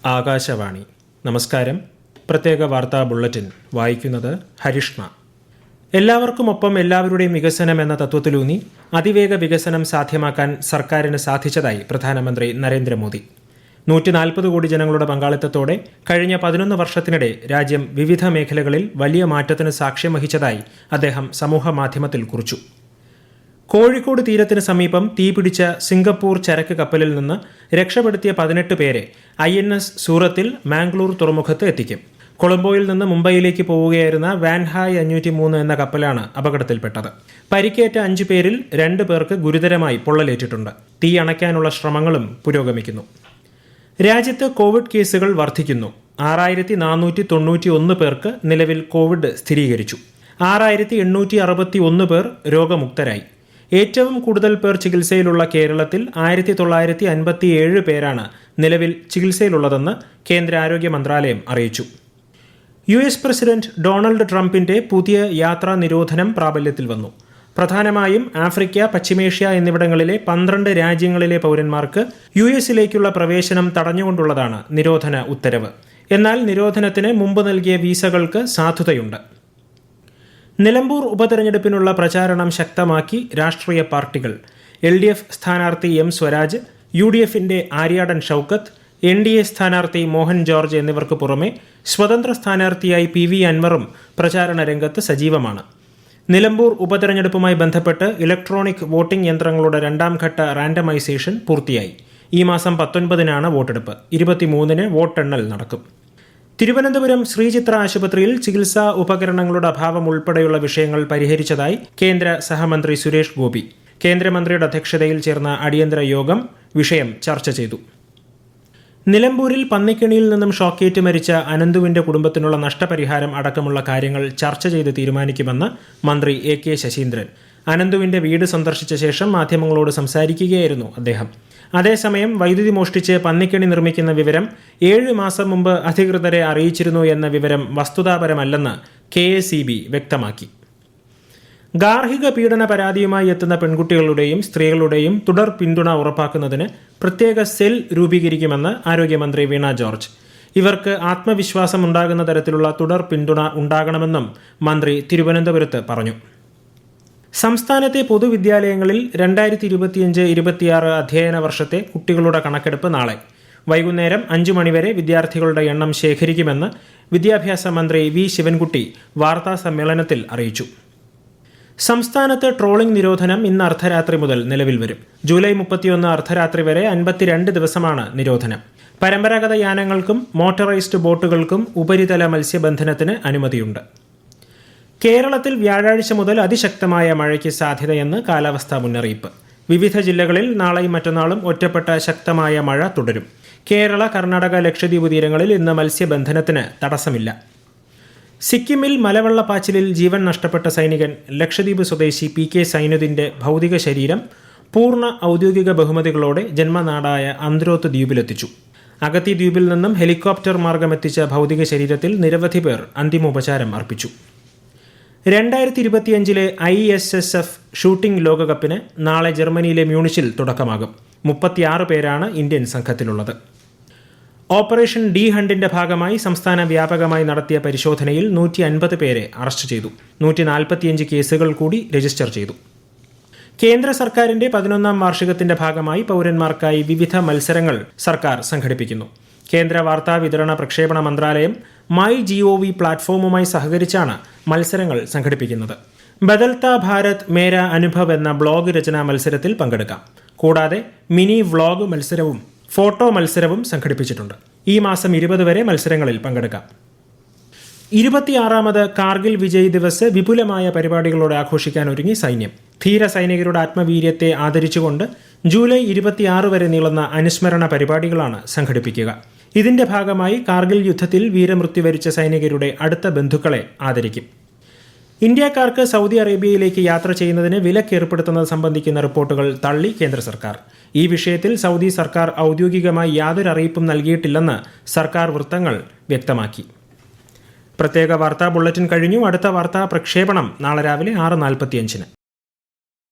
ആകാശവാണി. നമസ്കാരം. പ്രത്യേക വാർത്താ ബുള്ളറ്റിൻ വായിക്കുന്നത് ഹരിഷ്ണ. എല്ലാവർക്കുമൊപ്പം എല്ലാവരുടെയും വികസനം എന്ന തത്വത്തിലൂന്നി അതിവേഗ വികസനം സാധ്യമാക്കാൻ സർക്കാരിന് സാധിച്ചതായി പ്രധാനമന്ത്രി നരേന്ദ്രമോദി. 140 കോടി ജനങ്ങളുടെ പങ്കാളിത്തത്തോടെ കഴിഞ്ഞ 11 വർഷത്തിനിടെ രാജ്യം വിവിധ മേഖലകളിൽ വലിയ മാറ്റത്തിന് സാക്ഷ്യം വഹിച്ചതായി അദ്ദേഹം സമൂഹമാധ്യമത്തിൽ കുറിച്ചു. കോഴിക്കോട് തീരത്തിന് സമീപം തീപിടിച്ച സിംഗപ്പൂർ ചരക്ക് കപ്പലിൽ നിന്ന് രക്ഷപ്പെടുത്തിയ 18 പേരെ INS സൂറത്തിൽ മാംഗ്ലൂർ തുറമുഖത്ത് എത്തിക്കും. കൊളംബോയിൽ നിന്ന് മുംബൈയിലേക്ക് പോവുകയായിരുന്ന വാൻഹായ് 503 എന്ന കപ്പലാണ് അപകടത്തിൽപ്പെട്ടത്. പരിക്കേറ്റ 5 പേരിൽ 2 പേർക്ക് ഗുരുതരമായി പൊള്ളലേറ്റിട്ടുണ്ട്. തീ അണയ്ക്കാനുള്ള ശ്രമങ്ങളും പുരോഗമിക്കുന്നു. രാജ്യത്ത് കോവിഡ് കേസുകൾ വർദ്ധിക്കുന്നു. 6491 പേർക്ക് നിലവിൽ കോവിഡ് സ്ഥിരീകരിച്ചു. 6861 പേർ രോഗമുക്തരായി. ഏറ്റവും കൂടുതൽ പേർ ചികിത്സയിലുള്ള കേരളത്തിൽ 1957 പേരാണ് നിലവിൽ ചികിത്സയിലുള്ളതെന്ന് കേന്ദ്ര ആരോഗ്യ മന്ത്രാലയം അറിയിച്ചു. US പ്രസിഡന്റ് ഡൊണാൾഡ് ട്രംപിന്റെ പുതിയ യാത്രാ നിരോധനം പ്രാബല്യത്തിൽ വന്നു. പ്രധാനമായും ആഫ്രിക്ക, പശ്ചിമേഷ്യ എന്നിവിടങ്ങളിലെ 12 രാജ്യങ്ങളിലെ പൗരന്മാർക്ക് US-ലേക്കുള്ള പ്രവേശനം തടഞ്ഞുകൊണ്ടുള്ളതാണ് നിരോധന ഉത്തരവ്. എന്നാൽ നിരോധനത്തിന് മുമ്പ് നൽകിയ വീസകൾക്ക് സാധുതയുണ്ട്. നിലമ്പൂർ ഉപതെരഞ്ഞെടുപ്പിനുള്ള പ്രചാരണം ശക്തമാക്കി രാഷ്ട്രീയ പാർട്ടികൾ. LDF സ്ഥാനാർത്ഥി M സ്വരാജ്, UDFന്റെ ആര്യാടൻ ഷൌക്കത്ത്, NDA സ്ഥാനാർത്ഥി മോഹൻ ജോർജ് എന്നിവർക്ക് പുറമെ സ്വതന്ത്ര സ്ഥാനാർത്ഥിയായി PV അൻവറും പ്രചാരണ രംഗത്ത് സജീവമാണ്. നിലമ്പൂർ ഉപതെരഞ്ഞെടുപ്പുമായി ബന്ധപ്പെട്ട് ഇലക്ട്രോണിക് വോട്ടിംഗ് യന്ത്രങ്ങളുടെ 2ാം ഘട്ട റാൻഡമൈസേഷൻ പൂർത്തിയായി. ഈ മാസം 19-നാണ് വോട്ടെടുപ്പ്. 23-ന് വോട്ടെണ്ണൽ നടക്കും. തിരുവനന്തപുരം ശ്രീചിത്ര ആശുപത്രിയിൽ ചികിത്സാ ഉപകരണങ്ങളുടെ അഭാവം ഉൾപ്പെടെയുള്ള വിഷയങ്ങൾ പരിഹരിച്ചതായി കേന്ദ്ര സഹമന്ത്രി സുരേഷ് ഗോപി. കേന്ദ്രമന്ത്രിയുടെ അധ്യക്ഷതയിൽ ചേർന്ന അടിയന്തര യോഗം വിഷയം ചർച്ച ചെയ്തു. നിലമ്പൂരിൽ പന്നിക്കെണിയിൽ നിന്നും ഷോക്കേറ്റ് മരിച്ച അനന്തുവിന്റെ കുടുംബത്തിനുള്ള നഷ്ടപരിഹാരം അടക്കമുള്ള കാര്യങ്ങൾ ചർച്ച ചെയ്ത് തീരുമാനിക്കുമെന്ന് മന്ത്രി AK ശശീന്ദ്രൻ. അനന്തുവിന്റെ വീട് സന്ദർശിച്ച ശേഷം മാധ്യമങ്ങളോട് സംസാരിക്കുകയായിരുന്നു അദ്ദേഹം. അതേസമയം വൈദ്യുതി മോഷ്ടിച്ച് പന്നിക്കെണി നിർമ്മിക്കുന്ന വിവരം 7 മാസം മുമ്പ് അധികൃതരെ അറിയിച്ചിരുന്നു എന്ന വിവരം വസ്തുതാപരമല്ലെന്ന് KACB വ്യക്തമാക്കി. ഗാർഹിക പീഡന പരാതിയുമായി എത്തുന്ന പെൺകുട്ടികളുടെയും സ്ത്രീകളുടെയും തുടർ പിന്തുണ ഉറപ്പാക്കുന്നതിന് പ്രത്യേക സെൽ രൂപീകരിക്കുമെന്ന് ആരോഗ്യമന്ത്രി വീണ ജോർജ്. ഇവർക്ക് ആത്മവിശ്വാസം ഉണ്ടാകുന്ന തരത്തിലുള്ള തുടർ പിന്തുണ ഉണ്ടാകണമെന്നും മന്ത്രി തിരുവനന്തപുരത്ത് പറഞ്ഞു. സംസ്ഥാനത്തെ പൊതുവിദ്യാലയങ്ങളിൽ 2025-26 അധ്യയന വർഷത്തെ കുട്ടികളുടെ കണക്കെടുപ്പ് നാളെ വൈകുന്നേരം 5 മണിവരെ വിദ്യാർത്ഥികളുടെ എണ്ണം ശേഖരിക്കുമെന്ന് വിദ്യാഭ്യാസ മന്ത്രി V ശിവൻകുട്ടി വാർത്താ സമ്മേളനത്തിൽ അറിയിച്ചു. സംസ്ഥാനത്ത് ട്രോളിംഗ് നിരോധനം ഇന്ന് അർദ്ധരാത്രി മുതൽ നിലവിൽ വരും. ജൂലൈ 31 അർദ്ധരാത്രി വരെ 52 ദിവസമാണ് നിരോധനം. പരമ്പരാഗത യാനങ്ങൾക്കും മോട്ടറൈസ്ഡ് ബോട്ടുകൾക്കും ഉപരിതല മത്സ്യബന്ധനത്തിന് അനുമതിയുണ്ട്. കേരളത്തിൽ വ്യാഴാഴ്ച മുതൽ അതിശക്തമായ മഴയ്ക്ക് സാധ്യതയെന്ന് കാലാവസ്ഥാ മുന്നറിയിപ്പ്. വിവിധ ജില്ലകളിൽ നാളെയും മറ്റന്നാളും ഒറ്റപ്പെട്ട ശക്തമായ മഴ തുടരും. കേരള, കർണാടക, ലക്ഷദ്വീപ് തീരങ്ങളിൽ ഇന്ന് മത്സ്യബന്ധനത്തിന് തടസ്സമില്ല. സിക്കിമിൽ മലവെള്ളപ്പാച്ചിലിൽ ജീവൻ നഷ്ടപ്പെട്ട സൈനികൻ ലക്ഷദ്വീപ് സ്വദേശി PK സൈനുദ്ദീന്റെ ഭൗതിക ശരീരം പൂർണ്ണ ഔദ്യോഗിക ബഹുമതികളോടെ ജന്മനാടായ അന്ത്രോത്ത് ദ്വീപിലെത്തിച്ചു. അഗത്തി ദ്വീപിൽ നിന്നും ഹെലികോപ്റ്റർ മാർഗമെത്തിച്ച ഭൗതിക ശരീരത്തിൽ നിരവധി പേർ അന്തിമോപചാരം അർപ്പിച്ചു. 2025-ലെ ISSF ഷൂട്ടിംഗ് ലോകകപ്പിന് നാളെ ജർമ്മനിയിലെ മ്യൂണിച്ചിൽ തുടക്കമാകും. 36 പേരാണ് ഇന്ത്യൻ സംഘത്തിലുള്ളത്. ഓപ്പറേഷൻ ഡി ഹണ്ടിന്റെ ഭാഗമായി സംസ്ഥാന വ്യാപകമായി നടത്തിയ പരിശോധനയിൽ 150 പേരെ അറസ്റ്റ് ചെയ്തു. 145 കേസുകൾ കൂടി രജിസ്റ്റർ ചെയ്തു. കേന്ദ്ര സർക്കാരിന്റെ 11ാം വാർഷികത്തിന്റെ ഭാഗമായി പൗരന്മാർക്കായി വിവിധ മത്സരങ്ങൾ സർക്കാർ സംഘടിപ്പിക്കുന്നു. കേന്ദ്ര വാർത്താ വിതരണ പ്രക്ഷേപണ മന്ത്രാലയം MyGov പ്ലാറ്റ്ഫോമുമായി സഹകരിച്ചാണ് മത്സരങ്ങൾ സംഘടിപ്പിക്കുന്നത്. ബദൽത്ത ഭാരത് മേര അനുഭവ് എന്ന ബ്ലോഗ് രചനാ മത്സരത്തിൽ പങ്കെടുക്കാം. കൂടാതെ മിനി വ്ളോഗ് മത്സരവും ഫോട്ടോ മത്സരവും സംഘടിപ്പിച്ചിട്ടുണ്ട്. ഈ മാസം 20 വരെ മത്സരങ്ങളിൽ പങ്കെടുക്കാം. 26ാമത് കാർഗിൽ വിജയ് ദിവസ് വിപുലമായ പരിപാടികളോടെ ആഘോഷിക്കാൻ ഒരുങ്ങി സൈന്യം. ധീര സൈനികരുടെ ആത്മവീര്യത്തെ ആദരിച്ചുകൊണ്ട് ജൂലൈ 26 വരെ നീളുന്ന അനുസ്മരണ പരിപാടികളാണ് സംഘടിപ്പിക്കുക. ഇതിന്റെ ഭാഗമായി കാർഗിൽ യുദ്ധത്തിൽ വീരമൃത്യു വരിച്ച സൈനികരുടെ അടുത്ത ബന്ധുക്കളെ ആദരിക്കും. ഇന്ത്യക്കാർക്ക് സൗദി അറേബ്യയിലേക്ക് യാത്ര ചെയ്യുന്നതിന് വിലക്ക് ഏർപ്പെടുത്തുന്നത് സംബന്ധിക്കുന്ന റിപ്പോർട്ടുകൾ തള്ളി കേന്ദ്ര സർക്കാർ. ഈ വിഷയത്തിൽ സൗദി സർക്കാർ ഔദ്യോഗികമായി യാതൊരു അറിയിപ്പും നൽകിയിട്ടില്ലെന്ന് സർക്കാർ വൃത്തങ്ങൾ വ്യക്തമാക്കി. പ്രത്യേക വാർത്താ ബുള്ളറ്റിൻ കഴിഞ്ഞു. അടുത്ത വാർത്താ പ്രക്ഷേപണം നാളെ രാവിലെ 6:45-ന്.